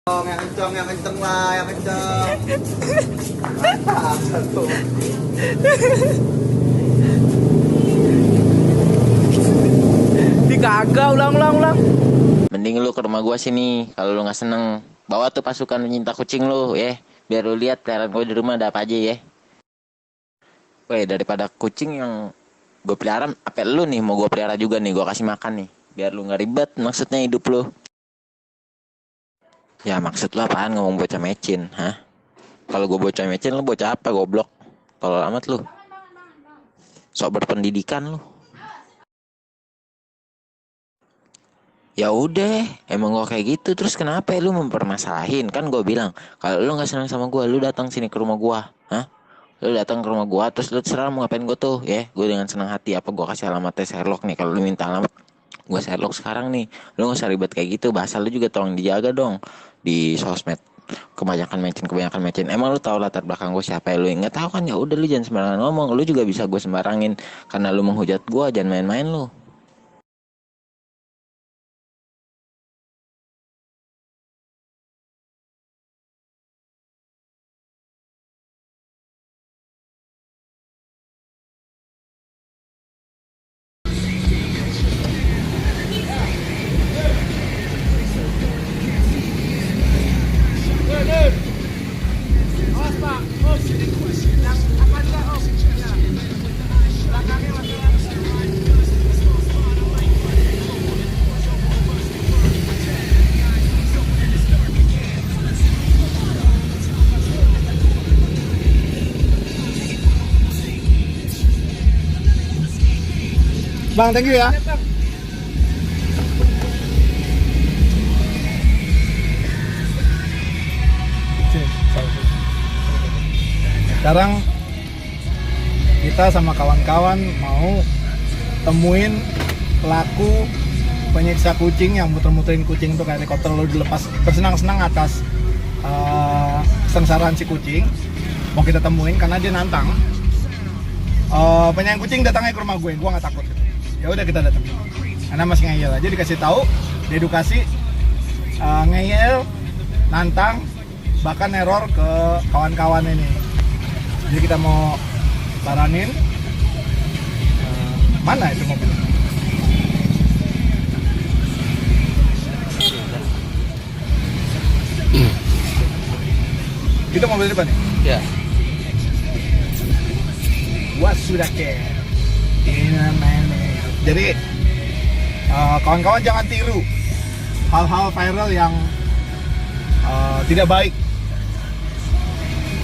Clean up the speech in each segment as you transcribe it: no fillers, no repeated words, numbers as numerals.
Yang kenceng lah, yang kenceng. Mantap, satu. Di kagak ulang. Mending lu ke rumah gua sini. Kalau lu nggak seneng, bawa tuh pasukan pencinta kucing lu, ya. Biar lu lihat peliharaan gua di rumah ada apa aja, ya. Weh, daripada kucing yang gue pelihara, apa lu nih mau gue pelihara juga nih, gue kasih makan nih. Biar lu nggak ribet maksudnya hidup lu. Ya maksud lu apaan ngomong bocah mecin, hah? Kalau gue bocah mecin, lu bocah apa goblok? Tolol amat lu. Sok berpendidikan lu. Ya udah, emang gue kayak gitu. Terus kenapa lu mempermasalahin? Kan gue bilang, kalau lu nggak senang sama gue, lu datang sini ke rumah gue, hah? Lu datang ke rumah gue, terus lu terserah mau ngapain gue tuh, ya? Gue dengan senang hati apa gue kasih alamatnya Sherlock nih. Kalau lu minta alamat, gue Sherlock sekarang nih. Lu nggak usah ribet kayak gitu. Bahasa lu juga tolong dijaga dong di sosmed. Kebanyakan mecin. Emang lu tahu latar belakang gue siapa ya? Lu nggak tahu kan? Ya udah lu jangan sembarangan ngomong. Lu juga bisa gue sembarangin karena lu menghujat gue. Jangan main-main lu. Bang, thank you ya. Sekarang kita sama kawan-kawan mau temuin pelaku penyiksa kucing yang muter-muterin kucing itu kayak helikopter lalu dilepas bersenang-senang atas sengsaraan si kucing. Mau kita temuin karena dia nantang. Penyayang kucing datangnya ke rumah gue nggak takut. Ya udah kita datang. Karena masih ngeyel aja dikasih tahu, diedukasi, ngeyel, nantang, bahkan neror ke kawan-kawan ini. Jadi kita mau saranin mana itu mobil? Itu mobil depan nih? Ya. Wah sudah ke. Jadi kawan-kawan jangan tiru hal-hal viral yang tidak baik.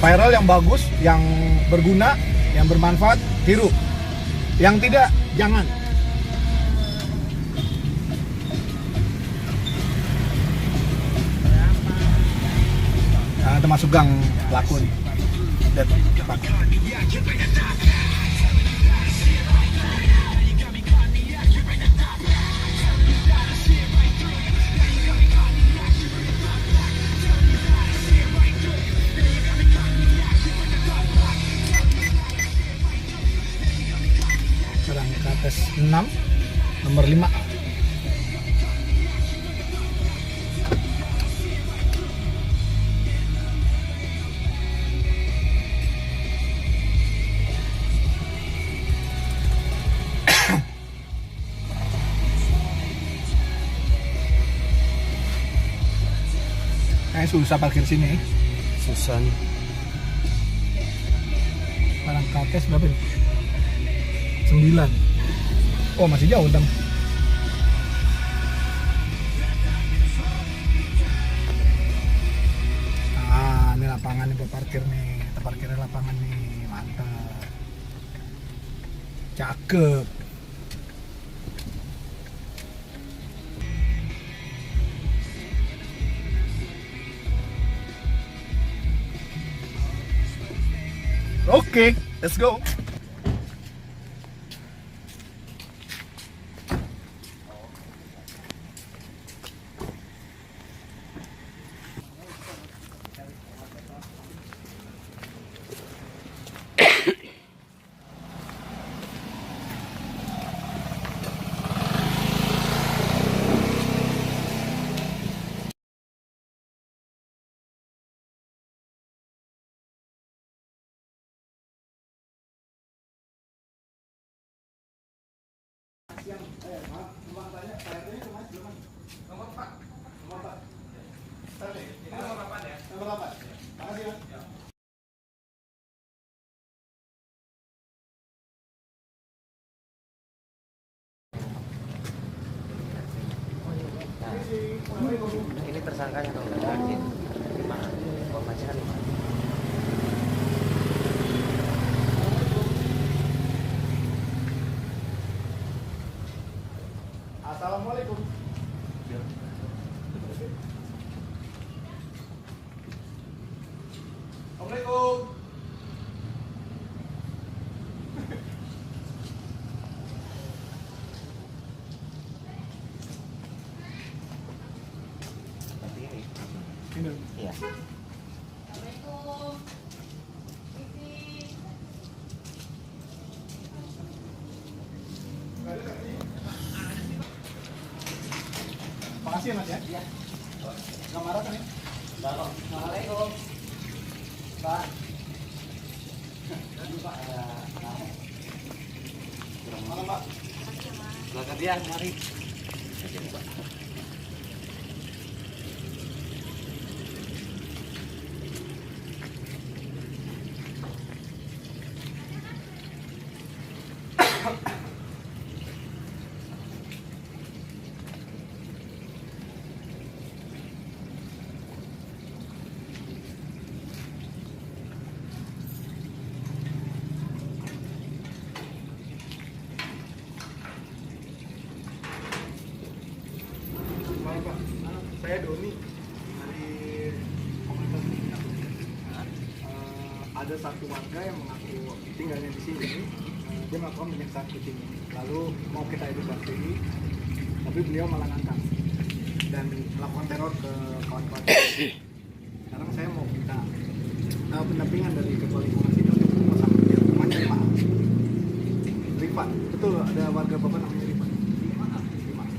Viral yang bagus, yang berguna, yang bermanfaat, tiru. Yang tidak, jangan. Nah, termasuk gang pelaku nih. Dan cepat. Tes 6 nomor 5. Kayak susah parkir sini. Susah nih. Barang kates berapa nih? 9. Oh masih jauh dong. Ah ini lapangan nih buat parkir nih. Kita parkirnya lapangan nih, mantap. Cakep. Oke, let's go. Siang, maaf, Bang tanya, PRT-nya ke Mas belum? Nomor 4. Nomor 4. Oke, ini nomor 8 ya? Nomor 8. Makasih, Mas. Ini tersangkanya kalau nggak yakin gimana? Bawa pacaran gimana? Assalamualaikum. Assalamualaikum. Ini. Iya. Makasih ya Mas ya. Iya. Nggak marah kan ya? Assalamualaikum. Pak. Pak Malam Pak. Belakang dia, mari. Malam Pak. Saya Doni dari komunitas Minang. Ada satu warga yang mengaku tinggalnya di sini. Dia melakukan penyiksaan kucing. Lalu mau kita edukasi, tapi beliau malah ngangkat dan melakukan teror ke kawan-kawan. Sekarang saya mau minta pendampingan dari ketua lingkungan sini untuk ketemu sama dia, mencari maaf. Rifat, betul ada warga bapak namanya Rifat. Rifat.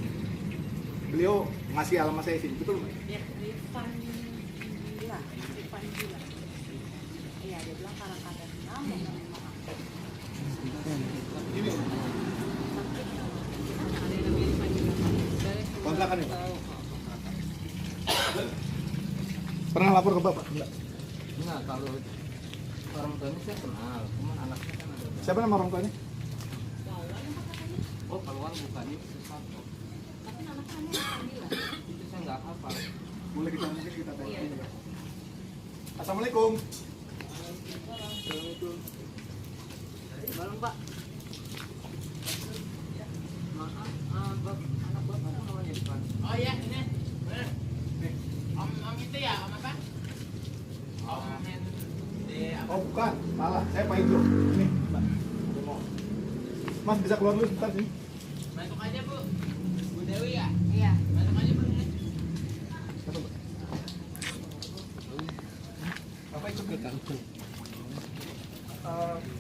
Beliau ngasih alamat saya sini, betul nggak? Ya, Rifan Gila. Iya, dia bilang karena kata namun memang Ini kontrakan ya Pak? Pernah lapor ke bapak? Enggak. Nah, kalau orang tuanya saya kenal, cuman anaknya kan ada. Siapa nama orang tuanya? Oh, keluar bukannya sesuatu. tapi anaknya Gila. Itu saya nggak hafal. Boleh kita mungkin kita tanya. Assalamualaikum. Malam Pak. Maaf, anak bapak namanya Ivan. Oh iya, ini. Om itu ya, om apa? Om Hendy apa? Oh bukan, salah. Saya Pak Ijo. Ini, Mbak. Ada mau. Mas bisa keluar dulu sebentar sini. Masuk aja, Bu. Bu Dewi ya? Iya. Masuk aja, Bu. Satu, Mbak. Bapak ikut ke kantor.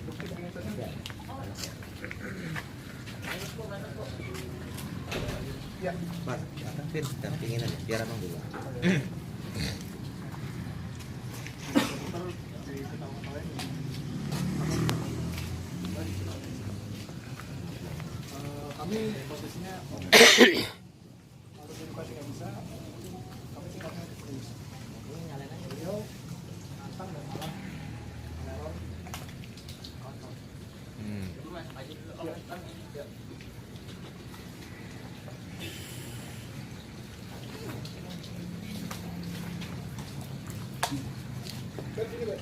Bukti pengingitannya enggak? Ya. Mas, Pin, dampingin aja, biar abang dulu. Kami posisinya harus edukasi nggak bisa, kami sifatnya serius. Beliau nantang dan malah meneror kawan-kawan. Bu masuk aja dulu. Om. Ya. Kan sini, Pak.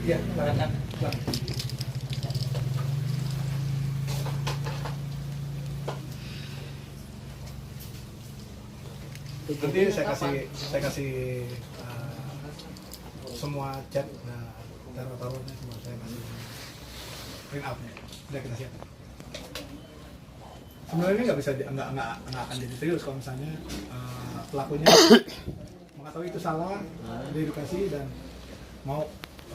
Iya, silakan. Nanti saya kasih semua chat, taruh-taruhnya semua saya kasih print out-nya. Udah kita siap. sebenarnya ini nggak bisa nggak akan jadi serius kalau misalnya pelakunya mengetahui itu salah, diedukasi dan mau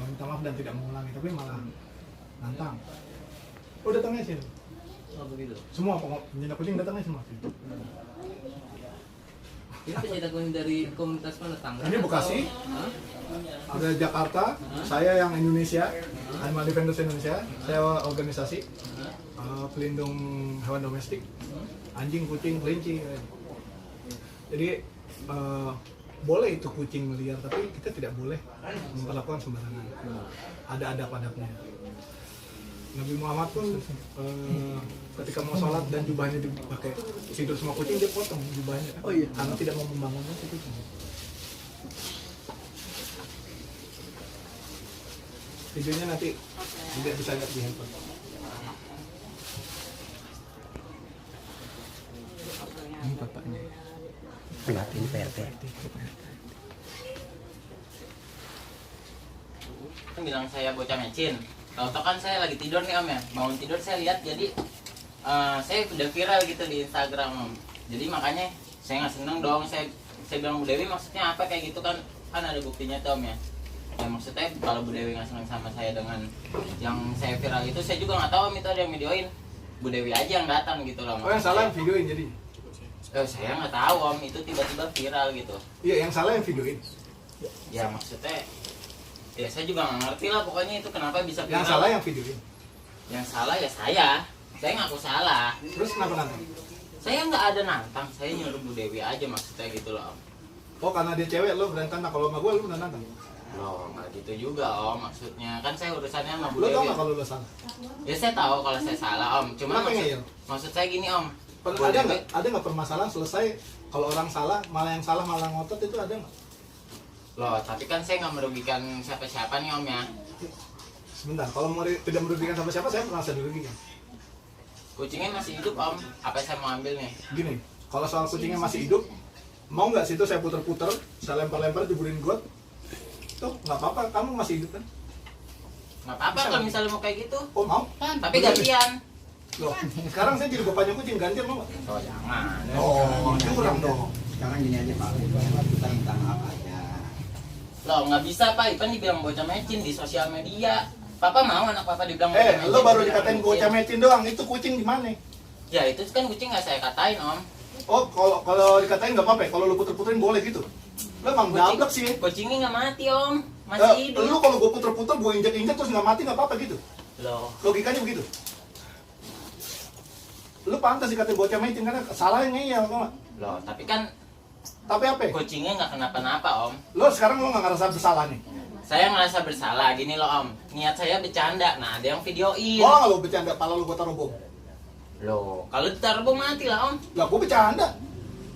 minta maaf dan tidak mengulangi, tapi malah nantang. Oh datangnya sini. Oh begitu. Semua pencinta kucing datangnya semua. Ini pencinta kucing dari komunitas mana, Tangerang? Ini Bekasi, Hah? ada Jakarta, saya yang Indonesia, Animal Defenders Indonesia, saya organisasi pelindung hewan domestik, anjing, kucing, kelinci. Jadi boleh itu kucing liar, tapi kita tidak boleh memperlakukan sembarangan. Ada adab-adabnya. Nabi Muhammad pun ketika mau sholat dan jubahnya dipakai tidur semua kucing, dia potong jubahnya kan? Karena tidak mau membangunnya itu kucing. Videonya nanti tidak bisa lihat di handphone. Ini bapaknya. Pelatih PRT. Kan bilang saya bocah mecin. Tahu-tahu kan saya lagi tidur nih Om ya. Bangun tidur saya lihat jadi saya udah viral gitu di Instagram Om. Jadi makanya saya nggak seneng dong. Saya bilang Bu Dewi maksudnya apa kayak gitu kan ada buktinya tuh Om ya. Ya maksudnya kalau Bu Dewi nggak seneng sama saya dengan yang saya viral itu, saya juga nggak tahu Om itu ada yang videoin. Bu Dewi aja yang datang gitu loh. Oh yang salah yang videoin jadi? Saya nggak tahu Om, itu tiba-tiba viral gitu. Iya yang salah yang videoin. Ya maksudnya ya saya juga nggak ngerti lah pokoknya itu kenapa bisa viral. Yang salah yang videoin. Yang salah ya saya ngaku salah. Terus kenapa nanti? Saya nggak ada nantang, saya nyuruh Bu Dewi aja maksudnya gitu loh Om. Oh karena dia cewek lo berani tantang, kalau sama gue lo berani tantang. Loh nggak gitu juga Om, maksudnya kan saya urusannya sama Bu Lo tau Dewi. nggak kalau lo salah? Ya saya tahu kalau saya salah Om, cuma Kenapa ngeyel? maksud saya gini Om. Bu Ada Dewi- nggak permasalahan selesai kalau orang salah malah yang salah malah ngotot, itu ada nggak? Loh tapi kan saya nggak merugikan siapa-siapa nih Om ya. Sebentar, kalau tidak merugikan sama siapa, saya merasa dirugikan. Kucingnya masih hidup Om, apa saya mau ambil nih? Gini, kalau soal kucingnya masih hidup, mau nggak situ saya puter-puter, saya lempar-lempar, jeburin got, tuh nggak apa-apa, kamu masih hidup kan? Nggak apa-apa kalau misalnya mau kayak gitu. Oh mau? Tapi gantian. Loh, sekarang saya jadi bapaknya kucing, gantian mau nggak? Oh jangan. Oh, curang dong. Sekarang gini aja Pak, kita minta maaf aja. Loh nggak bisa Pak, Ipan dibilang bocah mecin di sosial media. Papa mau anak Papa dibilang bocah mecin. Lo baru dikatain bocah mecin doang, itu kucing di mana? Ya itu kan kucing nggak saya katain Om. Oh, kalau dikatain nggak apa-apa, kalau lo puter-puterin boleh gitu. Lo emang gablek sih. Kucingnya nggak mati Om, masih hidup. Lu kalau gue puter-puter, gue injek-injek terus nggak mati nggak apa-apa gitu. Loh, Logikanya begitu. Lu pantas dikatain bocah mecin karena salah yang ngeyel, tau nggak? loh tapi kan Tapi apa? kucingnya nggak kenapa-napa Om. Lo sekarang lo nggak ngerasa bersalah nih? Saya ngerasa bersalah gini loh Om. Niat saya bercanda, nah ada yang videoin. Mau nggak lo bercanda, pala lo gue taruh bom? Loh, kalau ditaruh bom mati lah Om. Lah gue bercanda.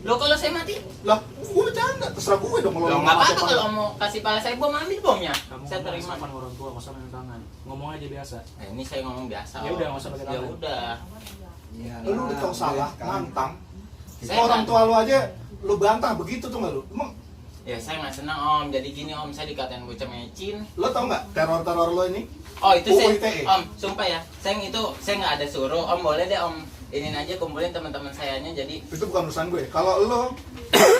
Loh kalau saya mati, Lah gue bercanda, terserah gue dong kalau loh lo nggak mati apa-apa apa kalau Om mau kasih pala saya bom, ambil bomnya. Kamu Saya ngomong terima. sama orang tua, nggak usah main tangan. Ngomong aja biasa. Nah, ini saya ngomong biasa. Ya Om. udah, nggak usah pakai Ya tangan. udah. Iya, Lu udah tahu salah, sekarang nantang. Saya Orang nggak- tua lo aja lo bantah begitu tuh nggak lo? Emang Ya saya nggak senang Om. Jadi gini Om, saya dikatain bocah mecin. lo tau nggak teror-teror lo ini? Oh itu saya, ITE. Om, sumpah ya, saya nggak ada suruh. Om boleh deh Om, ini aja kumpulin teman-teman sayanya. Jadi Itu bukan urusan gue. Kalau lo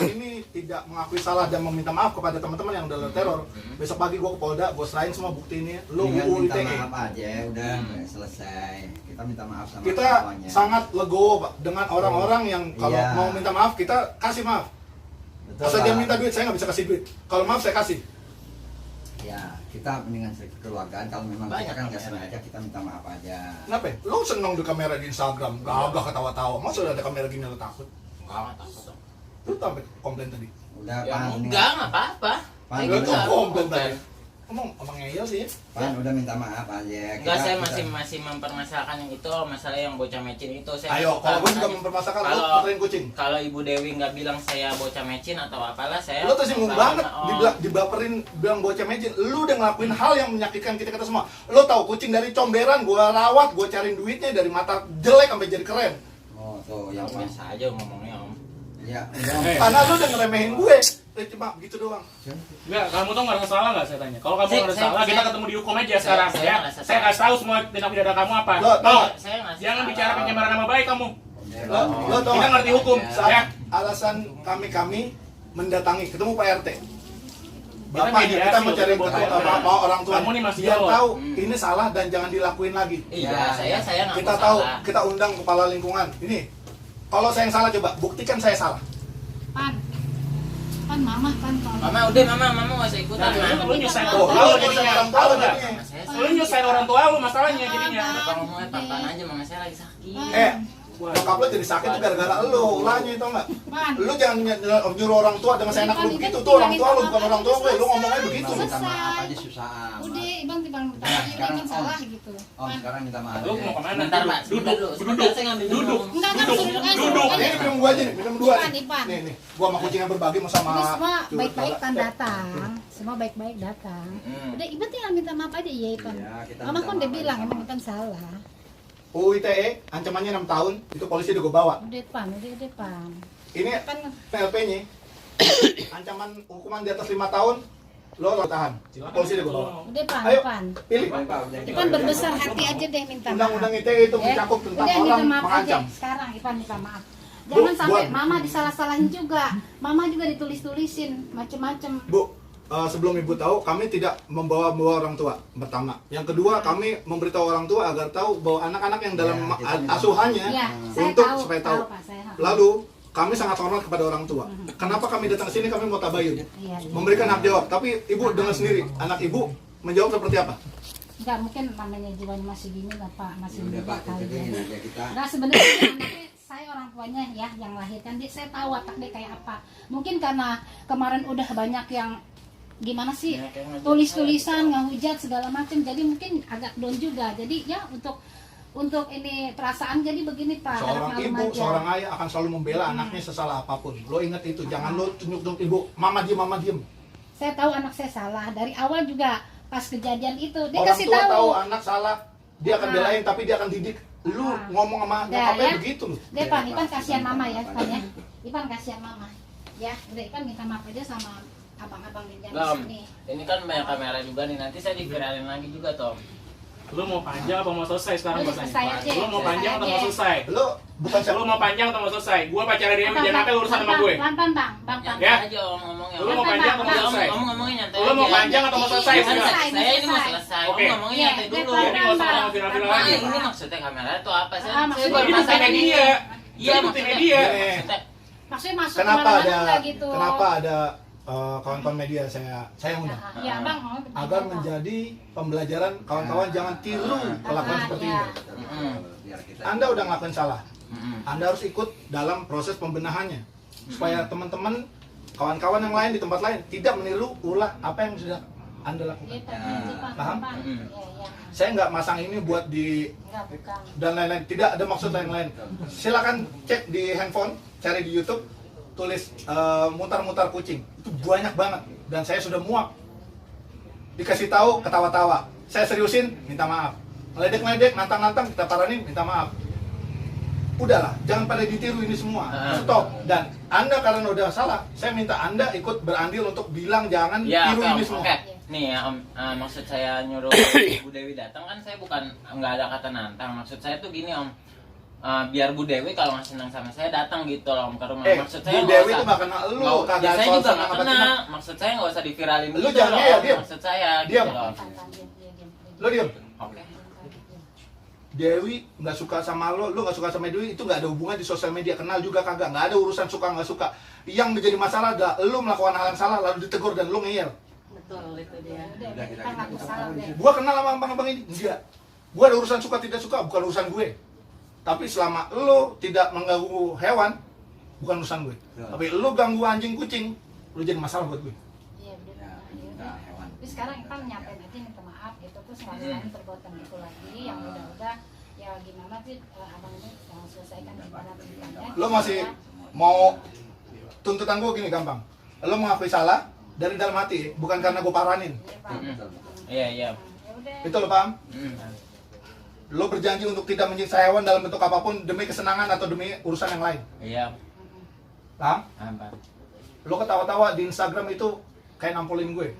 ini tidak mengakui salah dan meminta maaf kepada teman-teman yang udah lo teror, besok pagi gue ke Polda, gue serahin semua bukti ini. Lo Mendingan UU minta ITE. maaf aja, udah selesai. Kita minta maaf sama Kita semuanya. sangat legowo Pak, dengan orang-orang yang kalau Iya. mau minta maaf kita kasih maaf. Betul, Asal dia Pak. minta duit, saya nggak bisa kasih duit. Kalau maaf saya kasih. Ya, kita mendingan kekeluargaan. Kalau memang Banyak kita kan nggak kamera. sengaja, kita minta maaf aja. Kenapa? Ya? Lo seneng di kamera di Instagram, gagah ketawa-tawa. Masa udah ada kamera gini lo takut? nggak takut Om. Lu sampai komplain tadi. Udah, Ya Pan, enggak, nggak apa-apa. Pan, Saya Lu gitu tuh lah, komplain komplain. tadi. Emang ngeyel sih ya? Pan, udah minta maaf aja. Enggak, Kita- saya kita- masih mempermasalahkan yang itu, masalah yang bocah mecin itu. Saya Ayo, kalau gue juga Makanya, mempermasalahkan lo kalau- puterin kucing. Kalau Ibu Dewi nggak bilang saya bocah mecin atau apalah, saya Lo tersinggung mempermasalahkan, banget, dibaperin, bilang bocah mecin. Lu udah ngelakuin hal yang menyakitkan kita semua. Lo tahu kucing dari comberan, gua rawat, gua cariin duitnya dari mata jelek sampai jadi keren. Oh, tuh, yang yang biasa aja ngomongnya Om. Ya, udah. Karena lu udah ngeremehin gue. Cuma gitu doang. Enggak, kamu tuh nggak salah nggak saya tanya? Kalau kamu Saya- nggak saya- salah, kita saya- ketemu di hukum aja sekarang saya ya. ngerasa Saya salah. kasih tahu semua tindak pidana kamu apa. Lo, Tuh, Saya nggak jangan salah. bicara pencemaran nama baik kamu. Udah, Lo tau Kita nggak? ngerti hukum, Saat ya. alasan kami mendatangi ketemu Pak RT. Kita Bapaknya mediasi, kita mau cari buat ketua, apa? mau orang tua. Kamu nih masih Biar jawab. tahu ini salah dan jangan dilakuin lagi. Iya, saya ngaku Kita tahu, salah. kita undang kepala lingkungan. Ini kalau saya yang salah coba buktikan saya salah. Pan mama kan kalau Mama udah mama nggak usah ikutan. Nah, lu nyusahin Oh, orang tua kalau jadinya. orang tua Tahu lo nggak? jadinya. Lu nyusahin orang tua lu masalahnya jadinya. Bapak ngomongnya pelan aja, mama saya lagi sakit. Bokap lo jadi sakit itu gara-gara lo, ulahnya tau nggak? Pan Lu jangan nyuruh orang tua dengan seenak lu begitu tuh orang tua lu bukan orang tua gue, lu ngomongnya begitu. Minta maaf aja susah amat. udah ibang timbang minta Nah, maaf sekarang kan salah gitu. Om sekarang minta maaf. Lu mau kemana? Bentar Pak, sebentar Duduk. dulu. Sebentar saya ngambil Duduk. minum. Enggak Duduk. Ini minum gua aja nih, minum dua Ipan, nih. Ipan. Nih, gua sama kucing yang berbagi mau sama. Ini semua Curut baik-baik kan Bala. datang, semua baik-baik datang. Udah ibu tinggal minta maaf aja ya Ipan. Iya, kita Mama minta kan udah maaf bilang aja. emang Ipan salah. UU ITE ancamannya 6 tahun, itu polisi udah gua bawa. Udah Pan, udah Pan. Ini Pan PLP-nya ancaman hukuman di atas 5 tahun, lo tahan. Polisi udah gua bawa. udah Pan, Ayo. Pan. Pilih. Ipan berbesar hati aja deh minta maaf. Undang-undang ITE itu Ya. mencakup tentang Udah orang minta maaf aja mengancam. sekarang Ipan minta maaf. Jangan Bu, sampai buat- mama disalah-salahin juga. Mama juga ditulis-tulisin macem-macem. Bu, sebelum ibu tahu, kami tidak membawa orang tua. Pertama, yang kedua, kami memberitahu orang tua agar tahu bahwa anak-anak yang dalam Ya, kita minta asuhannya Iya, saya untuk tahu, supaya tahu. Pak, saya tahu. Lalu kami sangat hormat kepada orang tua. Kenapa kami datang ke sini? Kami mau tabayun, Iya, iya. memberikan hak jawab. Tapi ibu dengar sendiri, anak ibu menjawab seperti apa? Enggak, mungkin namanya jiwanya masih gini lah Pak, masih Udah muda Pak, kali kita ya. aja kita. Nah sebenarnya anaknya saya orang tuanya ya yang lahirkan dia, saya tahu watak dia kayak apa. Mungkin karena kemarin udah banyak yang gimana sih tulis-tulisan ngehujat segala macam, jadi mungkin agak down juga. Jadi ya untuk ini perasaan jadi begini Pak. Seorang harap ibu, maklum aja. seorang ayah akan selalu membela anaknya sesalah apapun. Lo ingat itu, jangan lo tunjuk-tunjuk ibu, mama diem. Saya tahu anak saya salah dari awal juga pas kejadian itu dia Orang kasih tua tahu tahu. anak salah, dia akan belain, tapi dia akan didik. Lu ngomong sama Dah, nyokapnya ya. begitu loh. Dia Ipan kasihan mama ya, Ipan ya. Ipan kasihan mama. Ya, udah Ipan minta maaf aja sama abang-abang di Om, sini. ini kan banyak kamera juga nih, nanti saya diviralin lagi juga Tom. Lu mau panjang apa mau selesai sekarang Udah selesai bahasanya? aja. Lu mau panjang atau mau selesai? Lo bukan siapa? Lu mau panjang atau mau selesai? Gua pacarnya Dewi, jangan sampai urusan sama gue. Pelan-pelan Bang, Bang. Ya. Nyantai aja om ngomongnya. Lu mau panjang atau mau Bang, selesai? Om ngomongnya nyantai Lu mau aja. panjang atau mau selesai? Iya, Silakan. selesai. Saya ini mau selesai. Oke. Om ngomongnya Iya, nyantai dia dulu. Jadi nggak usah ngomong viral-viral lagi. Ini maksudnya kamera itu apa? Ah, Saya maksudnya baru Ini bukti pasang ini. media. Iya, Ini bukti maksudnya. media. Maksudnya, Maksudnya masuk Kenapa kemana-mana ada enggak gitu. kenapa ada kawan-kawan media saya undang Ya, Bang. mau agar begini, Bang. menjadi pembelajaran kawan-kawan jangan tiru kelakuan seperti ya. ini. Biar kita. Anda udah ngelakuin salah, mm-mm. Anda harus ikut dalam proses pembenahannya supaya teman-teman kawan-kawan yang lain di tempat lain tidak meniru ulah apa yang sudah Anda Iya, lakukan. Pak. Iya, Pak. Paham? Pak. Mm-mm. Iya, iya. Saya nggak masang ini buat di Enggak, bukan. dan lain-lain, tidak ada maksud lain-lain. Silakan cek di handphone, cari di YouTube, tulis mutar-mutar kucing, itu banyak banget dan saya sudah muak. Dikasih tahu ketawa-tawa, saya seriusin minta maaf, ngeledek-ledek, nantang-nantang kita paranin minta maaf. Udahlah, jangan pada ditiru ini semua, stop. Dan Anda karena udah salah, saya minta Anda ikut berandil untuk bilang jangan Ya, tiru oke, ini Om. semua. Oke. Nih ya Om, maksud saya nyuruh Bu Dewi datang kan saya bukan nggak ada kata nantang. Maksud saya tuh gini Om, biar Bu Dewi kalau nggak senang sama saya datang gitu loh Om ke rumah. Maksud saya Bu nggak Dewi usah- itu gak kenal lu, nggak- kagak ya, saya soal juga senang nggak apa kenal. tidak. Maksud saya nggak usah diviralin Lu gitu jangan, loh, iya, Om. diam. Maksud saya Diam. gitu loh. Pan, pan, diam, diam. Lo diem. Oke. Dewi nggak suka sama lo nggak suka sama Dewi, itu nggak ada hubungan di sosial media, kenal juga kagak, nggak ada urusan suka nggak suka. Yang menjadi masalah adalah lo melakukan hal yang salah lalu ditegur dan lo ngeyel. Betul itu dia. Udah, Udah, kita kita ngaku minta salah maaf. deh. Gua kenal sama abang-abang ini, enggak. Gua ada urusan suka tidak suka, bukan urusan gue. Tapi selama lo tidak mengganggu hewan, bukan urusan gue. Betul. Tapi lo ganggu anjing kucing, lo jadi masalah buat gue. Iya, betul. Ya, Ya minta udah. hewan. Tapi sekarang kita nyampein aja minta maaf gitu, terus nggak ulangi perbuatan itu lagi. Yang udah-udah ya gimana sih abang ini selesaikan gimana pendidikannya. Lo masih mau tuntutan gue gini gampang. Lo mengakui salah dari dalam hati, bukan karena gue paranin. Iya, Pak. Iya iya. Ya udah. Itu lo paham? Mm. Lo berjanji untuk tidak menyiksa hewan dalam bentuk apapun demi kesenangan atau demi urusan yang lain. Iya. Paham? Apa? Lo ketawa-tawa di Instagram itu kayak nampolin gue.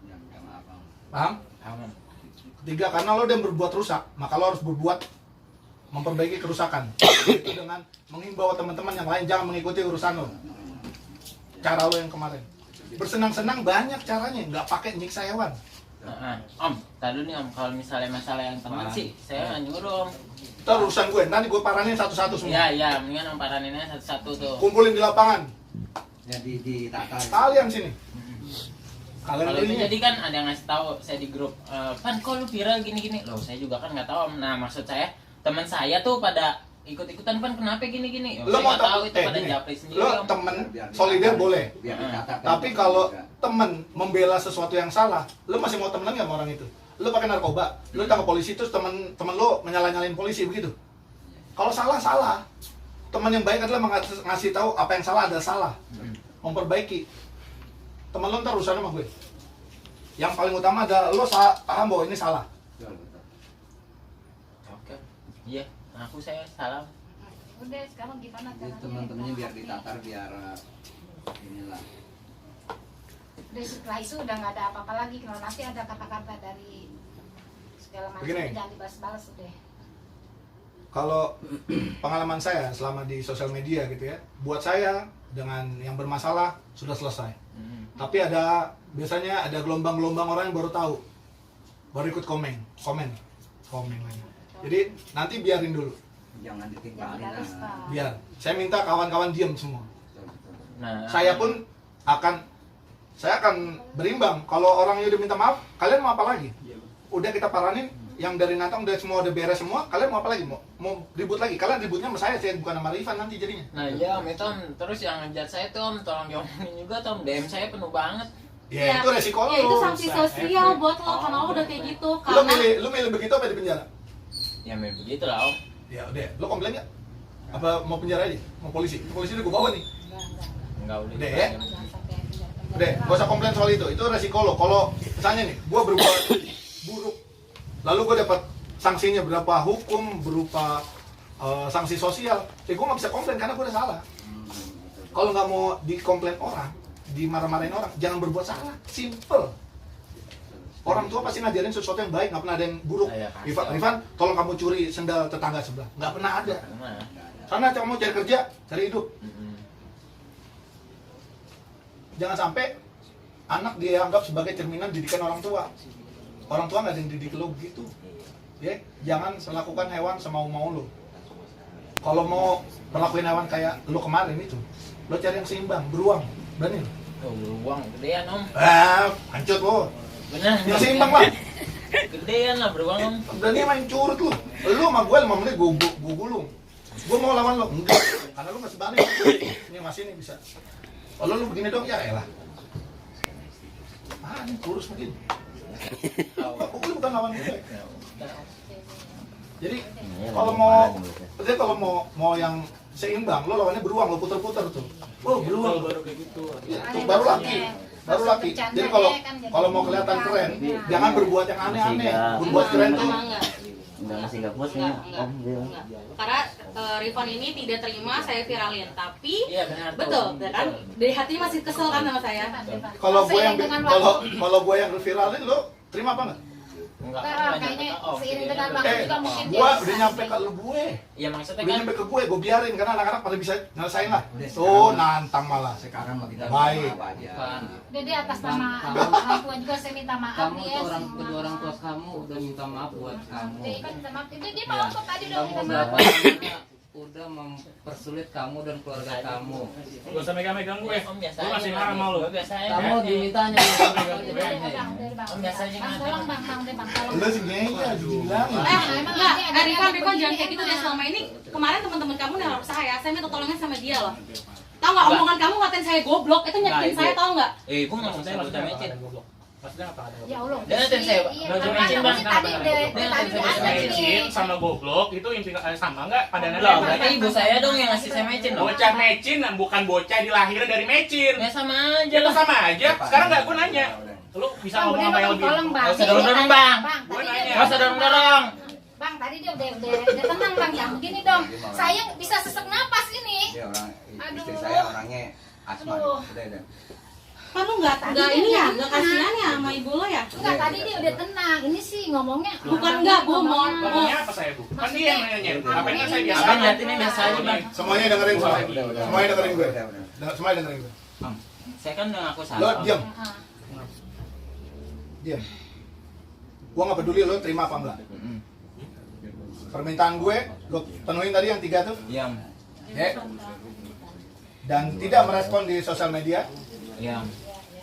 Ya, minta maaf, Bang. Paham? Aman. Ketiga, karena lo udah berbuat rusak, maka lo harus berbuat memperbaiki kerusakan. Itu dengan mengimbau teman-teman yang lain jangan mengikuti urusan lo. Cara lo yang kemarin. Bersenang-senang banyak caranya, nggak pakai nyiksa hewan. Om, tadi nih Om, kalau misalnya masalah yang teman sih, saya nggak nyuruh Om. Itu urusan gue, nanti gue paranin satu-satu semua. Iya, mendingan Om paraninnya satu-satu tuh. Kumpulin di lapangan. Jadi ditata. Kalian sini. Kalian Kalau itu ini. jadi kan ada yang ngasih tahu saya di grup, Pan kok lu viral gini-gini. Loh, saya juga kan nggak tahu Om. Nah, maksud saya teman saya tuh pada ikut-ikutan Pan kenapa gini-gini. Lo Saya mau nggak tahu itu pada gini, japri sendiri lo Om. temen solider boleh. Biar ditata. Tapi kalau temen membela sesuatu yang salah, lo masih mau temenan nggak sama orang itu? Lo pakai narkoba, lo ditangkap polisi terus temen lo menyalah-nyalain polisi begitu. Kalau salah salah. Teman yang baik adalah ngasih tahu apa yang salah adalah salah. Memperbaiki. Temen lo ntar urusan sama gue. Yang paling utama adalah lo paham bahwa ini salah. Oke. Iya, aku saya salah. Udah sekarang gimana Jadi caranya? teman-temannya biar ditatar biar inilah. Udah setelah itu udah nggak ada apa-apa lagi. Kalau nanti ada kata-kata dari segala macam Begini. jangan dibalas-balas udah. Kalau pengalaman saya selama di sosial media gitu ya, buat saya dengan yang bermasalah sudah selesai. Tapi biasanya ada gelombang-gelombang orang yang baru tahu, baru ikut komen lagi. Jadi nanti biarin dulu, Jangan Jangan ditinggalin. balas, Pak. biar. Saya minta kawan-kawan diam semua. Nah, Saya pun akan berimbang. Kalau orangnya udah minta maaf, kalian mau apa lagi? Udah kita paranin, yang dari Natang udah beres semua, kalian mau apa lagi? Mau ribut lagi? Kalian ributnya sama saya bukan sama Rifan nanti jadinya. Nah iya Om, itu Om, terus yang ngejat saya tuh Om, tolong diomongin juga tuh Om, DM saya penuh banget. Ya, itu resiko Ya itu lo. sanksi sosial buat lo karena lo udah kayak gitu. Lu milih begitu apa di penjara? Ya memang begitu lah Om. Ya udah, lu komplain nggak? Apa mau penjara aja? Mau polisi? Polisi udah gue bawa nih. Enggak udah. Udah ya? Jangan sampai penjara. Udah, gak usah komplain soal itu resiko lo. Kalau misalnya nih, gue berbuat buruk, lalu gue dapat sanksinya berupa hukum, berupa sanksi sosial, ya gue nggak bisa komplain karena gue udah salah. Kalau nggak mau dikomplain orang, dimarah-marahin orang, jangan berbuat salah. Simple. Orang tua pasti ngajarin sesuatu yang baik, nggak pernah ada yang buruk. Iya, pasti. Rifan, tolong kamu curi sendal tetangga sebelah. Nggak pernah ada. Nah, Karena kamu cari kerja, cari hidup. Jangan sampai anak dianggap sebagai cerminan didikan orang tua. Orang tua nggak ada yang didik lo begitu. Ya, jangan melakukan hewan semau-mau lo. Kalau mau perlakuin hewan kayak lo kemarin itu, lo cari yang seimbang, beruang, berani lo. tuh beruang gedean Om. Hancur lo. Bener. Yang seimbang lah. Gedean lah beruang Om. Berani main curut lo. Lo sama gue 5 menit gue gulung. Gue mau lawan lo, enggak. Karena lo masih balik. Ini masih ini bisa. Kalau lo begini dong, ya elah. Ini kurus mungkin. Gue bukan lawan gue. Jadi kalau mau yang seimbang, lo lawannya beruang, lo puter-puter tuh. Oh beruang, ya, itu baru laki. Jadi kalau mau kelihatan keren, jangan berbuat yang aneh-aneh. Berbuat keren tuh. Udah ngasih gak puas nih Om bilang. Karena Rifan ini tidak terima saya viralin, tapi Iya benar tuh. betul, kan? Dari hati masih kesel kan sama saya. Kalau gue yang viralin, lo terima apa nggak? Enggak, Kayaknya seiring dengan waktu juga mungkin Gue udah nyampe ke lu gue. Ya maksudnya Udah kan nyampe ke gue biarin karena anak-anak pada bisa nyelesain lah. Tuh nantang malah. Sekarang mah kita Baik. apa aja. Jadi atas nama orang tua juga saya minta maaf Kamu ya. tuh semua. orang tua kamu udah minta maaf buat kamu. Dia kan minta maaf. Dia mau kok tadi udah Kamu minta udah maaf. udah mempersulit kamu dan keluarga kamu. Gak usah megang-megang gue. Om biasa Gue masih aja. marah sama lu. Gue biasa aja. Kamu dimintanya Om biasanya kan tolong bang, tolong. Lu sih ngeyel dibilang. Enggak, Rifan jangan kayak gitu deh. Selama ini kemarin teman-teman kamu nelpon saya minta tolongnya sama dia loh. Tahu nggak omongan kamu ngatain saya goblok itu nyakitin saya tahu nggak? Ibu nggak mau saya Maksudnya mecin. Maksudnya apa ada? Ya Allah. Dia ngatain saya, Iya, baju karena mecin, Bang. tadi udah ada Mecin nih. sama goblok itu sama nggak? Padangan Loh, berarti ibu saya dong yang ngasih saya mecin loh. Bocah mecin bukan bocah dilahirin dari mecin. Ya sama aja Itu lah. sama aja. Sekarang nggak gue nanya. Lu bisa Bang, ngomong apa yang lebih? tolong bang. Nggak usah dorong-dorong, Bang. Gue tadi nanya. dia- Nggak usah dorong-dorong. Bang, tadi dia udah tenang bang ya. Begini dong. Saya bisa sesak napas ini. Dia orang istri Aduh. saya orangnya asma. Aduh. Udah. Kan lu nggak ini ya, nggak kasihan ya sama ibu lo ya? Enggak, tadi dia udah tenang. Ini sih ngomongnya Bukan enggak, Bu, mau Ngomongnya apa saya, Bu? Kan dia yang nanya. Ngapain kan saya biasa Abang aja. liatinnya biasa aja, Bang. Semuanya dengerin gue. Semuanya dengerin gue. Semuanya dengerin gue. Saya kan udah ngaku Lo salah. diam. Ah. Diam. Gua nggak peduli lo terima apa enggak. Permintaan gue, lo penuhin tadi yang 3 tuh. Iya. Ya. Dan tidak merespon di sosial media. Iya.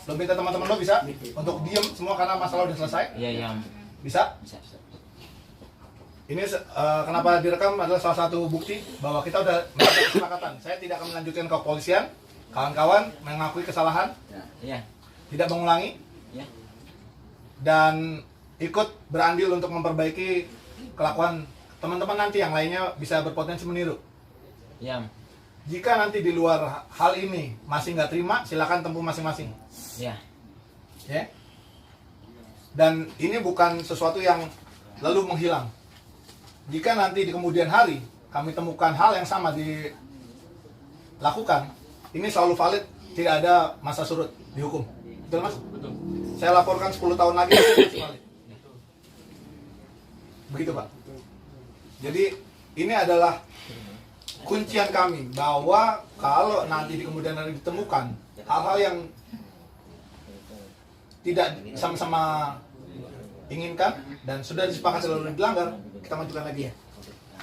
Lo minta teman-teman lo bisa untuk diem semua karena masalah udah selesai. Iya, iya. Bisa? Bisa. Ini kenapa direkam adalah salah satu bukti bahwa kita udah mencapai kesepakatan. Saya tidak akan melanjutkan ke kepolisian. Kawan-kawan mengakui kesalahan, Iya. tidak mengulangi, Iya. dan ikut berandil untuk memperbaiki kelakuan teman-teman nanti yang lainnya bisa berpotensi meniru. Iya. Jika nanti di luar hal ini masih nggak terima, silakan tempuh masing-masing. Iya. Ya. Dan ini bukan sesuatu yang lalu menghilang. Jika nanti di kemudian hari kami temukan hal yang sama dilakukan, ini selalu valid, tidak ada masa surut dihukum. Betul, Mas? Betul. Saya laporkan 10 tahun lagi masih valid. Begitu, Pak. Jadi ini adalah kuncian kami bahwa kalau nanti di kemudian hari ditemukan hal-hal yang tidak sama-sama inginkan dan sudah disepakati lalu dilanggar, kita majukan lagi ya.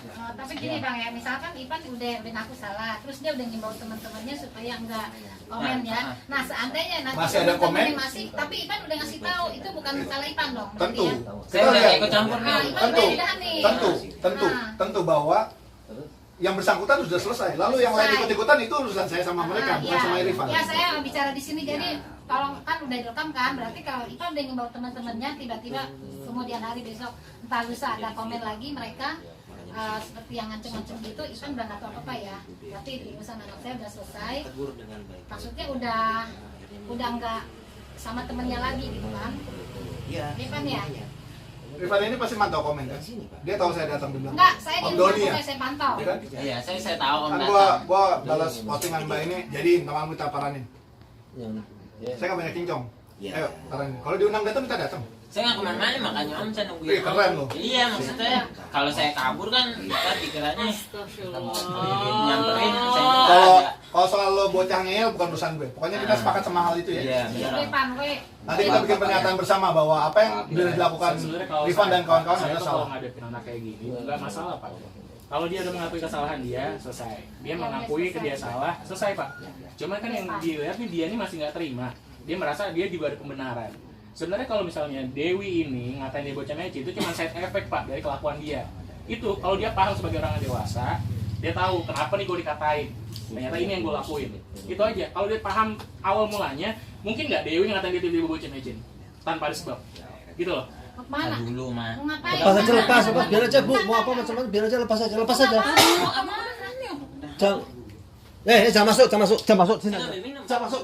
Tapi gini Bang ya, misalkan Ipan udah ngaku salah, terus dia udah ngimbau teman-temannya supaya enggak komen ya. Nah seandainya nanti Masih ada teman-temannya komen? masih, tapi Ipan udah ngasih tahu itu bukan salah Ipan dong. berarti Tentu. ya? Saya udah lihat. ikut campur Nah, nih. Ipan Tentu. udah ditahan nih. Tentu bahwa yang bersangkutan sudah selesai. Lalu yang lain Selesai. ikut-ikutan itu urusan saya sama mereka, Ah, bukan sama Irfan. Ya saya bicara di sini jadi kalau kan udah direkam kan, berarti kalau Ipan udah ngimbau teman-temannya tiba-tiba kemudian hari besok entah lusa ada komen lagi mereka seperti yang ngancem-ngancem gitu, Ipan udah nggak tahu apa-apa ya. Berarti urusan anak saya udah selesai. Maksudnya udah nggak sama temennya lagi gitu kan? Iya. Ipan ya? Irfan ini pasti mantau komen kan? Dia tahu saya datang di belakang. Enggak, saya Om di Doni rumah ya? saya pantau. Iya kan? Iya, saya tahu Om Kan datang. gua balas postingan Mbak ini, jadi nama kita paranin. Saya nggak banyak cincong. Ayo, paranin. Kalau diundang datang kita datang. Saya nggak kemana-mana, makanya Om saya nungguin. Wih, keren loh. Iya, maksudnya kalau saya kabur kan kita dikiranya nyamperin. Saya Kalau soal lo bocah ngeyel bukan urusan gue. Pokoknya kita sepakat sama hal itu ya. Iya, Iya, benar. Ipan, we. Nanti kita bikin pernyataan bersama bahwa apa yang sudah dilakukan Sebenarnya kalau Rifan dan kawan-kawan saya adalah tuh salah. kalau ngadepin anak kayak gini nggak masalah Pak. Kalau dia udah mengakui kesalahan dia, selesai. Dia mengakui ke dia salah, selesai Pak. Cuman kan yang dilihat nih dia nih masih nggak terima. Dia merasa dia juga ada pembenaran. Sebenarnya kalau misalnya Dewi ini ngatain dia bocah meci itu cuma side effect Pak dari kelakuan dia. Itu kalau dia paham sebagai orang yang dewasa, dia tahu kenapa nih gue dikatain. Ternyata ini yang gue lakuin. Itu aja. Kalau dia paham awal mulanya, mungkin nggak Dewi ngatain dia tiba-tiba bocah meci tanpa ada sebab. Gitu loh. Mau kemana? Dulu mah. Mau ngapain? Lepas aja, lepas, biar aja Bu, mau apa macam-macam, biar aja lepas aja. Jangan masuk, sini. Jangan masuk.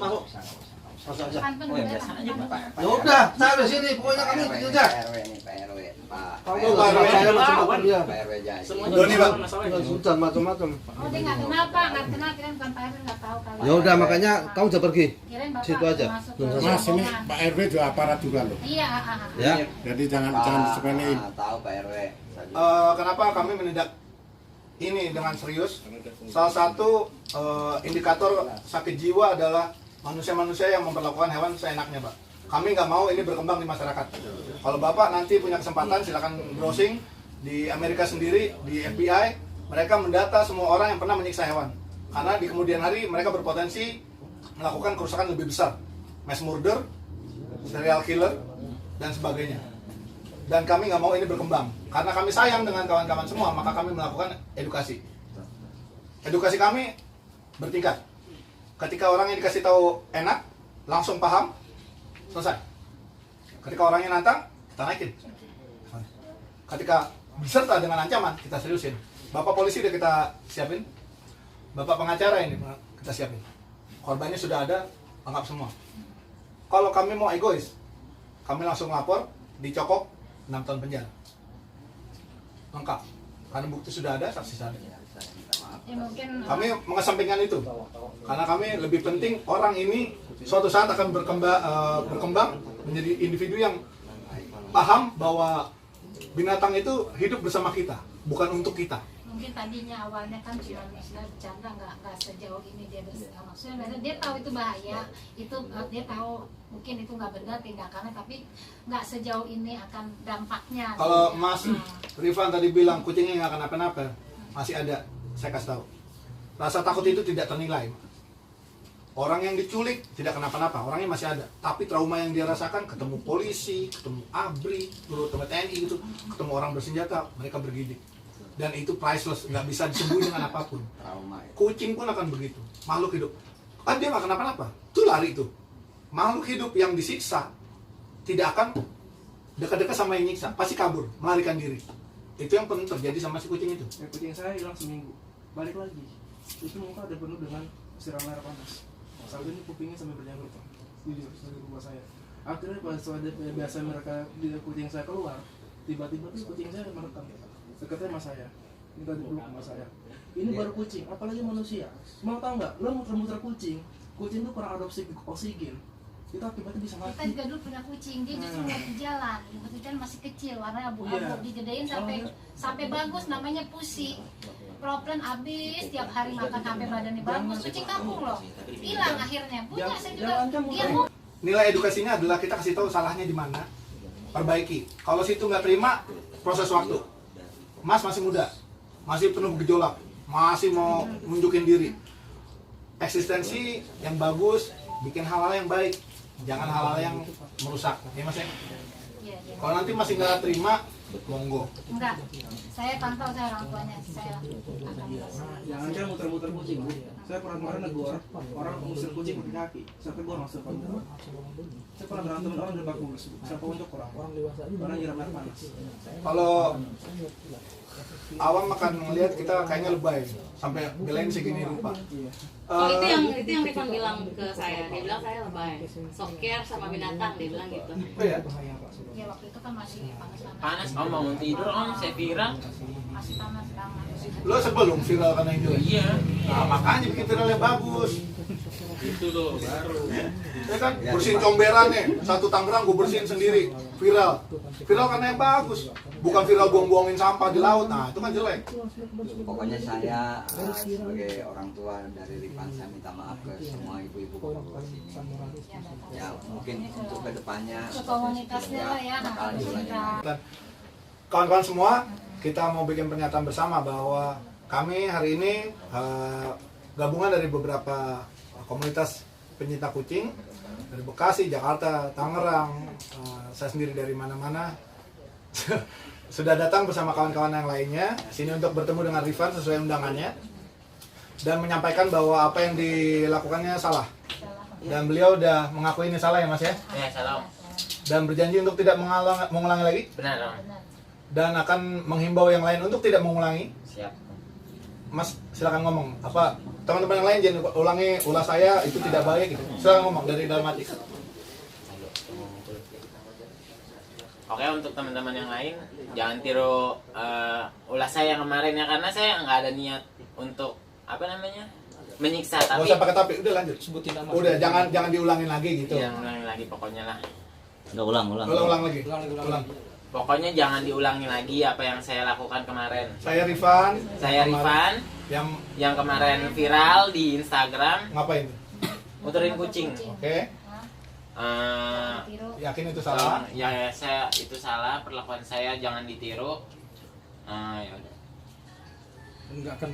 Masuk aja. Pantun Oh, ya, udah. biasa aja, Pak. Ya udah, saya di sini, pokoknya kamu itu aja. Pak RW nih, Pak RW. Pak Kamu saya macam-macam dia. Pak RW janji. Semuanya Doni, Bang. masalahnya. Sudah macam-macam. Oh dia nggak kenal Pak, nggak kenal, kirain bukan Pak RW nggak tahu kali. Ya udah, makanya kamu udah pergi. Kirain Bapak Situ aja. masuk ke Mas, Mas, ini rombongan. Pak RW juga aparat juga loh. Iya, Ya. Jadi jangan disepelein. Tahu Pak RW. Kenapa kami menindak ini dengan serius? Salah satu indikator sakit jiwa adalah manusia-manusia yang memperlakukan hewan seenaknya, Pak. Kami nggak mau ini berkembang di masyarakat. Kalau Bapak nanti punya kesempatan, silakan browsing di Amerika sendiri, di FBI, mereka mendata semua orang yang pernah menyiksa hewan. Karena di kemudian hari mereka berpotensi melakukan kerusakan lebih besar, mass murder, serial killer, dan sebagainya. Dan kami nggak mau ini berkembang. Karena kami sayang dengan kawan-kawan semua, maka kami melakukan edukasi. Edukasi kami bertingkat. Ketika orang yang dikasih tahu enak, langsung paham, selesai. Ketika orangnya nantang, kita naikin. Ketika beserta dengan ancaman, kita seriusin. Bapak polisi udah kita siapin, bapak pengacara ini kita siapin. Korbannya sudah ada, lengkap semua. Kalau kami mau egois, kami langsung lapor, dicokok 6 tahun penjara. Lengkap. Karena bukti sudah ada, saksi sudah ada. Ya mungkin Kami mengesampingkan itu karena kami lebih penting orang ini suatu saat akan berkembang menjadi individu yang paham bahwa binatang itu hidup bersama kita, bukan untuk kita. mungkin tadinya awalnya kan cuma misalnya bercanda nggak sejauh ini dia maksudnya dia tahu itu bahaya, itu dia tahu mungkin itu nggak benar tindakannya, tapi nggak sejauh ini akan dampaknya. Kalau Mas Rifan tadi bilang kucingnya nggak akan apa-apa, masih ada, saya kasih tahu. Rasa takut itu tidak ternilai. Orang yang diculik tidak kenapa-napa, orangnya masih ada. Tapi trauma yang dia rasakan, ketemu polisi, ketemu ABRI, ketemu TNI gitu, ketemu orang bersenjata, mereka bergidik. Dan itu priceless, nggak bisa disembuhin dengan apapun. Kucing pun akan begitu, makhluk hidup. Kan dia nggak kenapa-napa, itu lari itu. Makhluk hidup yang disiksa tidak akan dekat-dekat sama yang nyiksa, pasti kabur, melarikan diri. Itu yang pernah terjadi sama si kucing itu. Ya, kucing saya hilang seminggu, balik lagi. Itu muka ada penuh dengan siram air panas. Sampai ini kupingnya sampai berjamur Pak. Di rumah saya. Akhirnya pas biasa mereka di kucing saya keluar, tiba-tiba tuh kucing saya merekam. Dekatnya sama saya, minta dipeluk sama saya. Ini baru kucing, apalagi manusia. Mau tahu nggak? Lo muter-muter kucing itu kurang adopsi oksigen. Itu akibatnya bisa mati. Kita juga dulu punya kucing, dia justru waktu jalan masih kecil, warnanya abu-abu, Iya. digedein sampai bagus, namanya Pusi. Proplen habis, tiap hari makan sampai badannya bagus, kucing kampung loh, hilang akhirnya. Punya saya juga, dia mau. Nilai edukasinya adalah kita kasih tahu salahnya di mana, perbaiki. Kalau situ nggak terima, proses waktu. Mas masih muda, masih penuh gejolak, masih mau nunjukin diri. Eksistensi yang bagus, bikin hal-hal yang baik, jangan hal-hal yang merusak. Ya Mas ya? Kalau nanti masih nggak terima, monggo. Enggak, saya pantau saya orang tuanya, saya akan Jangan kan muter-muter kucing Bu. Saya pernah kemarin negor orang mengusir kucing pakai kaki. Saya tegur langsung panggil. Saya pernah berantem dengan orang di bak bulus Bu. Saya untuk orang dewasa karena nyiram air panas. Kalau awam akan melihat kita kayaknya lebay sampai belain segini rupa. Oh, itu yang Rifan bilang ke saya, dia bilang saya lebay, soker sama binatang, dia bilang gitu. Oh ya? Ya waktu itu kan masih panas-panas. Panas, om bangun tidur, om saya viral. Masih panas banget. Lo sebelum viral karena itu? Iya. Nah, makanya bikin viral yang bagus. Itu loh baru. Ya kan, bersihin comberan nih, satu Tangerang gue bersihin sendiri, viral. Viral karena yang bagus, bukan viral buang-buangin sampah di laut, nah itu kan jelek. Pokoknya saya sebagai orang tua dari Rifan, saya minta maaf ke semua ibu-ibu bapak sini. Ya mungkin untuk kedepannya Komunitasnya lah ya, bakal diulangi. Dan kawan-kawan semua, kita mau bikin pernyataan bersama bahwa kami hari ini gabungan dari beberapa komunitas pencinta kucing dari Bekasi, Jakarta, Tangerang, saya sendiri dari mana-mana sudah datang bersama kawan-kawan yang lainnya sini untuk bertemu dengan Rifan sesuai undangannya dan menyampaikan bahwa apa yang dilakukannya salah dan beliau udah mengakui ini salah ya Mas ya? Ya, salam. Dan berjanji untuk tidak mengulangi lagi Benar, om. dan akan menghimbau yang lain untuk tidak mengulangi. Siap. Mas silakan ngomong apa teman-teman yang lain jangan ulangi ulah saya itu tidak baik gitu. Silakan ngomong dari dalam hati. Oke, untuk teman-teman yang lain jangan tiru ulah saya yang kemarin ya, karena saya nggak ada niat untuk apa namanya menyiksa, Nggak tapi usah pakai tapi udah lanjut. Sebutin nama. Udah jangan diulangin lagi gitu. yang ulangi lagi pokoknya lah. Nggak ulang. Ulang lagi. Ulang. Pokoknya jangan diulangi lagi apa yang saya lakukan kemarin. Saya Rifan. Saya Rifan yang kemarin viral di Instagram Ngapain? muterin kucing. Oke. Yakin itu salah? Ya, saya itu salah, perlakuan saya jangan ditiru. Ya udah.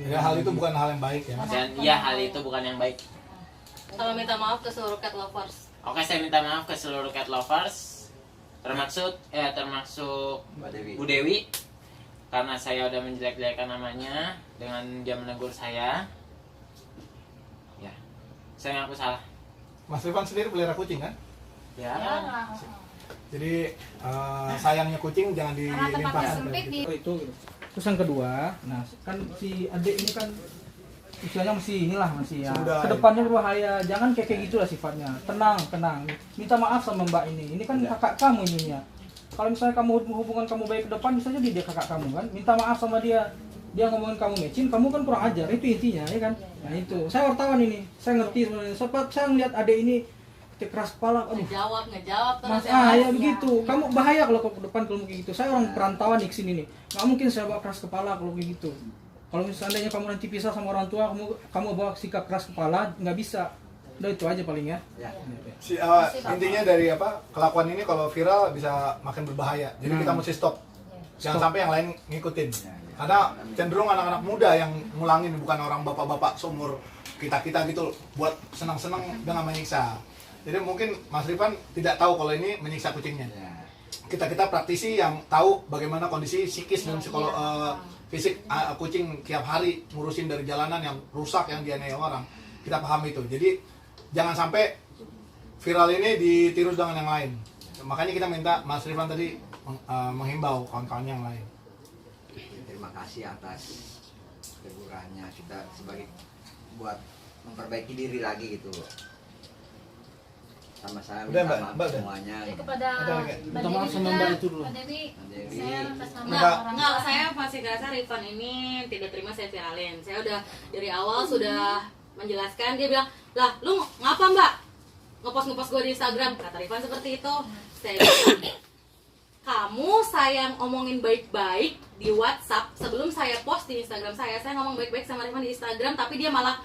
Ya hal itu bukan hal yang baik ya. Mas. Dan ya hal itu bukan yang baik. Kalau minta maaf ke seluruh cat lovers. Oke, saya minta maaf ke seluruh cat lovers. Termasuk Bu Dewi. Karena saya udah menjelek-jelekan namanya dengan dia menegur saya. Ya. Saya ngaku salah. Mas Rifan sendiri pelihara kucing kan? Ya. Jadi sayangnya kucing jangan dilimpahkan. Itu terus yang kedua, nah kan si adik ini kan usianya masih ya kedepannya berbahaya, jangan kayak gitulah sifatnya. Tenang, minta maaf sama mbak ini kan kakak kamu ininya. Kalau misalnya kamu hubungan kamu baik ke depan, bisa jadi dia kakak kamu kan, minta maaf sama dia. dia ngomongin kamu mecin, kamu kan kurang ajar, itu intinya ya kan. Nah itu, saya wartawan ini, saya ngerti sebenarnya. Sebab saya ngeliat adek ini keras kepala, aduh. Ngejawab terus. Ya begitu. Kamu bahaya kalau ke depan kalau kayak gitu. Saya orang perantauan di sini nih. Nggak mungkin saya bawa keras kepala kalau kayak gitu. Kalau misalnya kamu nanti pisah sama orang tua, kamu bawa sikap keras kepala, nggak bisa. Udah itu aja paling ya. Intinya dari kelakuan ini kalau viral bisa makin berbahaya. Jadi kita mesti stop. Jangan sampai yang lain ngikutin. Karena cenderung anak-anak muda yang ngulangin, bukan orang bapak-bapak seumur kita gitu buat senang-senang dengan menyiksa. Jadi mungkin Mas Rifan tidak tahu kalau ini menyiksa kucingnya. Kita praktisi yang tahu bagaimana kondisi psikis dan fisik kucing tiap hari ngurusin dari jalanan yang rusak, yang dianiaya orang. Kita paham itu. Jadi jangan sampai viral ini ditiru dengan yang lain. Makanya kita minta Mas Rifan tadi menghimbau kawan-kawan yang lain. Terima kasih atas tegurannya, kita sebagai buat memperbaiki diri lagi gitu. Sama saya minta maaf semuanya. Kepada minta maaf sama Mbak itu dulu. Mbak Dewi, saya atas nama Enggak, saya masih ngerasa Rifan ini tidak terima saya viralin. Saya udah dari awal sudah menjelaskan, dia bilang, lah lu ngapa Mbak ngepost gue di Instagram? Kata Rifan seperti itu. Saya bilang, kamu saya omongin baik-baik di WhatsApp sebelum saya post di Instagram saya ngomong baik-baik sama Rifan di Instagram, tapi dia malah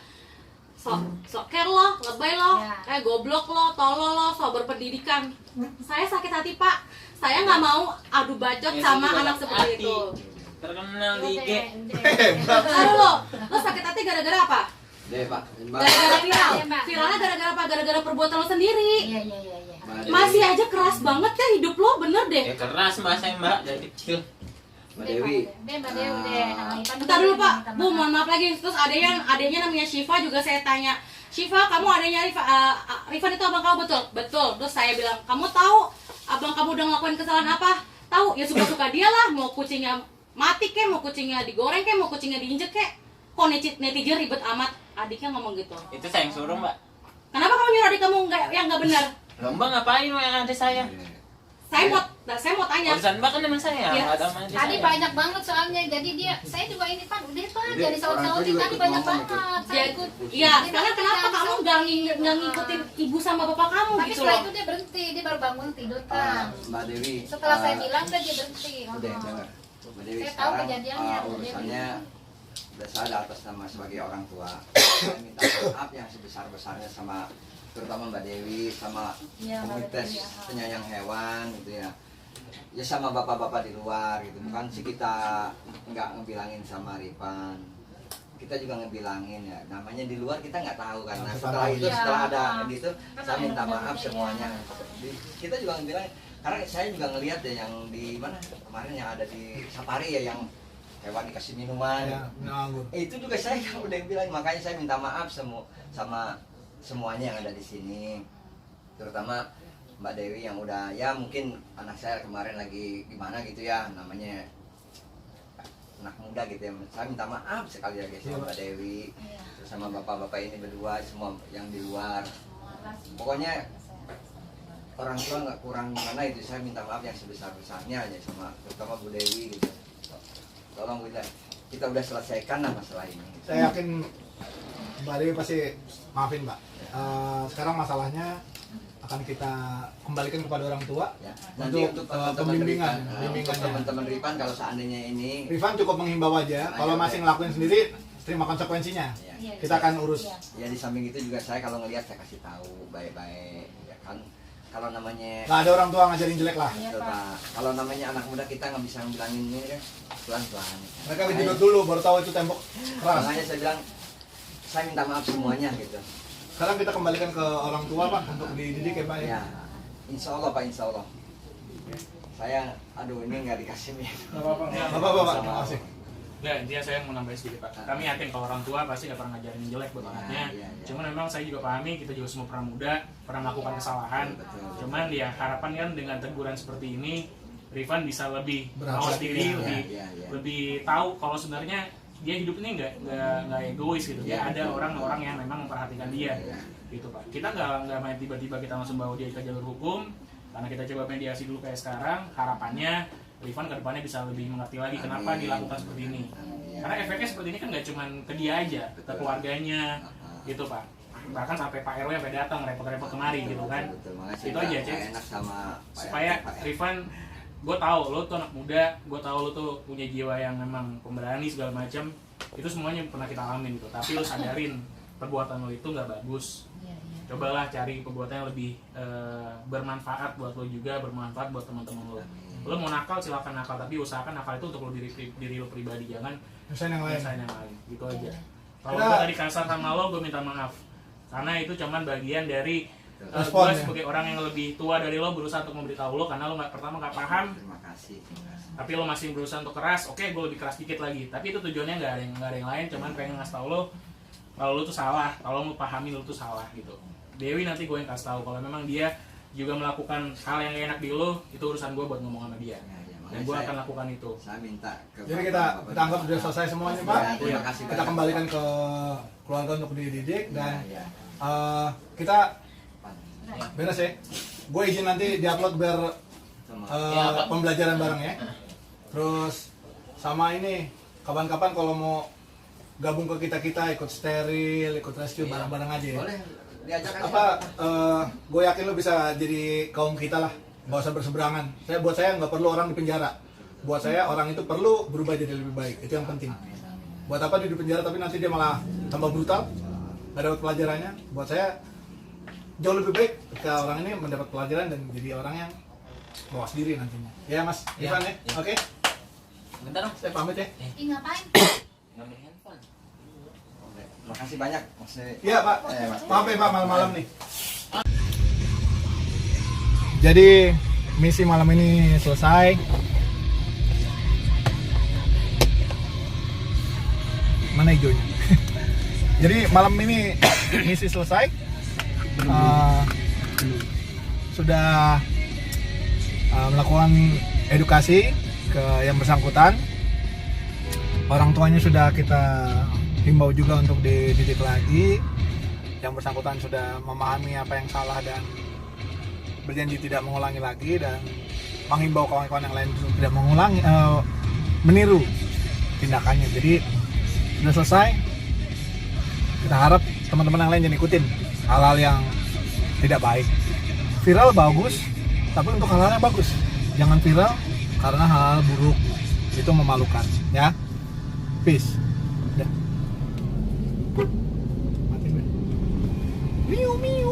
sok care lo, lebay lo, goblok lo, tolol lo, sok berpendidikan. Saya sakit hati Pak, saya nggak mau adu bacot sama anak seperti itu. Terkenal di IG. Aduh lo sakit hati gara-gara apa? Gara-gara viral. Viralnya gara-gara apa? Gara-gara perbuatan lo sendiri. Iya. Masih aja keras banget ya hidup lo, bener deh. Ya keras Mbak, saya Mbak dari kecil. Mbak Dewi. Bentar dulu Pak, Bu mohon maaf lagi. Terus adanya namanya Syifa juga saya tanya, Syifa kamu adanya Rifan itu abang kamu betul? Betul. Terus saya bilang, kamu tahu abang kamu udah ngelakuin kesalahan apa? Tahu, ya suka-suka dia lah. Mau kucingnya mati kek, mau kucingnya digoreng kek, mau kucingnya diinjek kek. Kok netizen ribet amat? Adiknya ngomong gitu. Itu saya yang suruh Mbak. Kenapa kamu nyuruh adik kamu yang nggak benar? Mbak ngapain yang ada saya? Saya mau tanya. Urusan Mbak kan memang saya. Ya, Ada sama tadi saya. banyak banget soalnya, jadi saya juga ini Pak, udah Pak, jadi saut-sautin tadi banyak banget. Saya ikut. Iya, sekarang kenapa kamu nggak ngikutin ibu sama bapak kamu tapi gitu setelah loh? itu dia berhenti, dia baru bangun tidur kan. Mbak Dewi. Setelah saya bilang dia berhenti. Udah dengar. Mbak Dewi, Saya tahu sekarang kejadiannya, Mbak Dewi. urusannya udah saya atas nama sebagai orang tua. Saya minta maaf yang sebesar-besarnya sama terutama Mbak Dewi, sama komunitas penyayang hewan gitu ya. Ya sama bapak-bapak di luar gitu, bukan sih kita nggak ngebilangin sama Rifan, kita juga ngebilangin ya, namanya di luar kita nggak tahu kan. Nah, setelah itu setelah ada gitu, saya minta maaf semuanya. Kita juga ngebilangin, karena saya juga ngelihat ya yang di mana kemarin yang ada di safari ya, yang hewan dikasih minuman, itu juga saya udah bilang, makanya saya minta maaf sama semuanya yang ada di sini, terutama Mbak Dewi yang udah ya mungkin anak saya kemarin lagi gimana gitu ya, namanya anak muda gitu ya. Saya minta maaf sekali lagi sama Mbak Dewi, terus sama bapak-bapak ini berdua, semua yang di luar. Pokoknya orang tua nggak kurang mana itu, saya minta maaf yang sebesar-besarnya aja sama terutama Bu Dewi gitu. Tolong kita udah selesaikan lah masalah ini. Saya yakin Mbak Dewi pasti maafin Mbak. Sekarang masalahnya akan kita kembalikan kepada orang tua ya. Nanti untuk pembimbingan. Untuk teman-teman Rifan kalau seandainya ini Rifan cukup menghimbau aja, kalau masih ngelakuin sendiri terima konsekuensinya. Ya. Kita akan urus. Ya di samping itu juga saya kalau ngelihat saya kasih tahu baik-baik ya kan, kalau namanya nggak ada orang tua ngajarin jelek lah. Betul, Pak. Kalau namanya anak muda kita nggak bisa bilangin ini kan pelan-pelan. Mereka tidur dulu baru tahu itu tembok keras. Makanya saya bilang saya minta maaf semuanya gitu. Sekarang kita kembalikan ke orang tua Pak untuk dididik ya Pak ya. Insya Allah Pak, Insya Allah. Saya ini nggak dikasih nih. Nggak apa-apa Pak. Terima kasih. Ya, intinya saya mau nambahin sedikit Pak. Kami yakin kalau orang tua pasti nggak pernah ngajarin jelek buat anaknya. Cuman memang saya juga pahami, kita juga semua pernah muda, pernah melakukan kesalahan. Cuman ya harapan kan dengan teguran seperti ini, Rifan bisa lebih mawas diri, lebih tahu kalau sebenarnya dia hidup ini nggak egois gitu. Dia ada orang-orang yang memang memperhatikan dia, gitu Pak. Kita nggak main tiba-tiba kita langsung bawa dia ke jalur hukum, karena kita coba mediasi dulu kayak sekarang. Harapannya Rifan kedepannya bisa lebih mengerti lagi kenapa dilakukan seperti ini. Karena efeknya seperti ini kan nggak cuma ke dia aja, ke keluarganya gitu Pak. Bahkan sampai Pak RW sampai datang repot-repot kemari gitu kan. Itu aja Cek. Supaya Rifan, gue tahu lo tuh anak muda, gue tahu lo tuh punya jiwa yang memang pemberani segala macam. Itu semuanya pernah kita alamin gitu. Tapi lo sadarin perbuatan lo itu nggak bagus. Cobalah cari perbuatan yang lebih bermanfaat buat lo juga, bermanfaat buat teman-teman lo. Lo mau nakal silakan nakal, tapi usahakan nakal itu untuk lo diri lo pribadi, jangan nyusahin yang lain. Gitu aja. Kalau gue tadi kasar sama lo, gue minta maaf. Karena itu cuman bagian dari gue sebagai orang yang lebih tua dari lo berusaha untuk memberitahu lo karena lo pertama nggak paham. Terima kasih. Tapi lo masih berusaha untuk keras. Oke, gue lebih keras dikit lagi. Tapi itu tujuannya nggak ada yang lain, cuman pengen ngasih tau lo kalau lo tuh salah, kalau lo pahami lo tuh salah gitu. Dewi nanti gue yang kasih tahu kalau memang dia juga melakukan hal yang gak enak di lo, itu urusan gue buat ngomong sama dia. Dan gue akan lakukan itu. Saya minta ke Jadi kita anggap sudah selesai semuanya Pak. Terima kasih Kita banyak. kembalikan ke keluarga untuk dididik dan kita beres ya. Gue izin nanti diupload biar pembelajaran bareng ya. Terus sama ini kapan-kapan kalau mau gabung ke kita ikut steril, ikut rescue bareng-bareng aja ya. Boleh diajak Gue yakin lo bisa jadi kaum kita lah, nggak usah berseberangan. Buat saya nggak perlu orang di penjara. Buat saya orang itu perlu berubah jadi lebih baik, itu yang penting. Buat apa dia di penjara tapi nanti dia malah tambah brutal, nggak dapat pelajarannya. Buat saya jauh lebih baik ketika orang ini mendapat pelajaran dan jadi orang yang mawas diri nantinya. Ya Mas Ivan ya, oke? Bentar dong, Saya pamit ya. Ngapain? ngambil handphone. Terima kasih banyak. Iya Pak, maaf ya Pak malam-malam nih. Jadi misi malam ini selesai. Mana hijaunya? Jadi malam ini misi selesai. Sudah melakukan edukasi ke yang bersangkutan. Orang tuanya sudah kita himbau juga untuk dididik lagi. Yang bersangkutan sudah memahami apa yang salah dan berjanji tidak mengulangi lagi dan menghimbau kawan-kawan yang lain untuk tidak mengulangi, meniru tindakannya. Jadi sudah selesai. Kita harap teman-teman yang lain jangan ikutin hal-hal yang tidak baik. Viral bagus, tapi untuk hal-hal yang bagus. Jangan viral karena hal-hal buruk itu memalukan, ya. Peace. Udah. Mati gue. Miu miu.